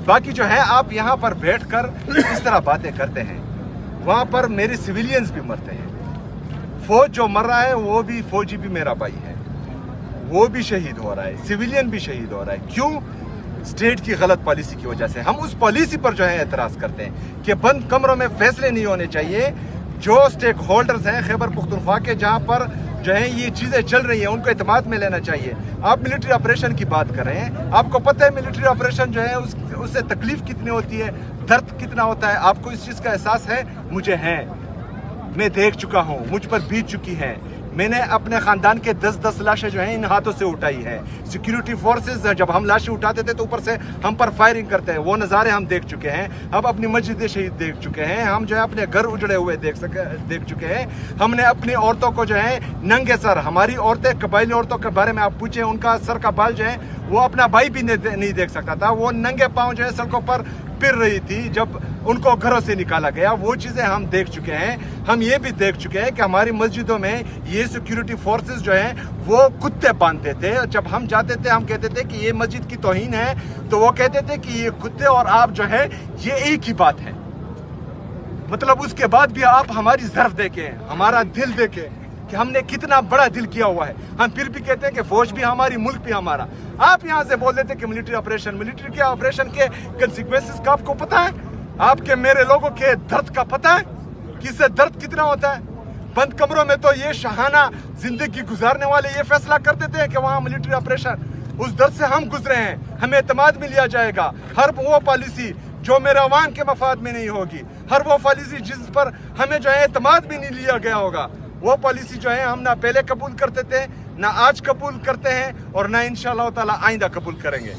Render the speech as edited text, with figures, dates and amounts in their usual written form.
باقی جو ہے آپ یہاں پر بیٹھ کر اس طرح باتیں کرتے ہیں، وہاں پر میرے سویلینز بھی مرتے ہیں، فوج جو مر رہا ہے وہ بھی فوجی بھی میرا بھائی ہے، وہ بھی شہید ہو رہا ہے، سویلین بھی شہید ہو رہا ہے۔ کیوں؟ اسٹیٹ کی غلط پالیسی کی وجہ سے۔ ہم اس پالیسی پر جو ہے اعتراض کرتے ہیں کہ بند کمروں میں فیصلے نہیں ہونے چاہیے۔ جو اسٹیک ہولڈرز ہیں خیبر پختونخوا کے، جہاں پر جو ہے یہ چیزیں چل رہی ہیں، ان کو اعتماد میں لینا چاہیے۔ آپ ملٹری آپریشن کی بات کر رہے ہیں، آپ کو پتہ ہے ملٹری آپریشن جو ہے اس سے تکلیف کتنی ہوتی ہے، درد کتنا ہوتا ہے، آپ کو اس چیز کا احساس ہے؟ مجھے ہے، میں دیکھ چکا ہوں، مجھ پر بیت چکی ہیں۔ میں نے اپنے خاندان کے 10 لاشیں جو ہیں ان ہاتھوں سے اٹھائی ہیں۔ سیکیورٹی فورسز جب ہم لاشیں اٹھاتے تھے تو اوپر سے ہم پر فائرنگ کرتے ہیں، وہ نظارے ہم دیکھ چکے ہیں۔ ہم اپنی مسجد شہید دیکھ چکے ہیں، ہم جو ہے اپنے گھر اجڑے ہوئے دیکھ چکے ہیں۔ ہم نے اپنی عورتوں کو جو ہے ننگے سر، ہماری عورتیں قبائلی عورتوں کے بارے میں آپ پوچھیں، ان کا سر کا بال جو ہے وہ اپنا بھائی بھی نہیں دیکھ سکتا تھا، وہ ننگے پاؤں جو ہے سڑکوں پر پھر رہی تھی جب ان کو گھروں سے نکالا گیا۔ وہ چیزیں ہم دیکھ چکے ہیں۔ ہم یہ بھی دیکھ چکے ہیں کہ ہماری مسجدوں میں یہ سیکیورٹی فورسز جو ہیں وہ کتے باندھتے تھے۔ جب ہم جاتے تھے ہم کہتے تھے کہ یہ مسجد کی توہین ہے، تو وہ کہتے تھے کہ یہ کتے اور آپ جو ہے یہ ایک ہی بات ہے۔ مطلب اس کے بعد بھی آپ ہماری ظرف دیکھیں، ہمارا دل دیکھیں کہ ہم نے کتنا بڑا دل کیا ہوا ہے۔ ہم پھر بھی کہتے ہیں کہ فوج بھی ہماری، ملک بھی ہمارا۔ آپ یہاں سے بول دیتے کہ ملٹری آپریشن کے کنسیکوینسز کا آپ کو پتہ ہے؟ آپ کے میرے لوگوں کے درد کا پتہ ہے کہ اس سے درد کتنا ہوتا ہے؟ بند کمروں میں تو یہ شاہانہ زندگی گزارنے والے یہ فیصلہ کرتے تھے کہ وہاں ملٹری آپریشن، اس درد سے ہم گزرے ہیں، ہمیں اعتماد میں لیا جائے گا۔ ہر وہ پالیسی جو میرے عوام کے مفاد میں نہیں ہوگی، ہر وہ پالیسی جس پر ہمیں جو ہے اعتماد بھی نہیں لیا گیا ہوگا، وہ پالیسی جو ہے ہم نہ پہلے قبول کرتے تھے، نہ آج قبول کرتے ہیں، اور نہ انشاءاللہ تعالی آئندہ قبول کریں گے۔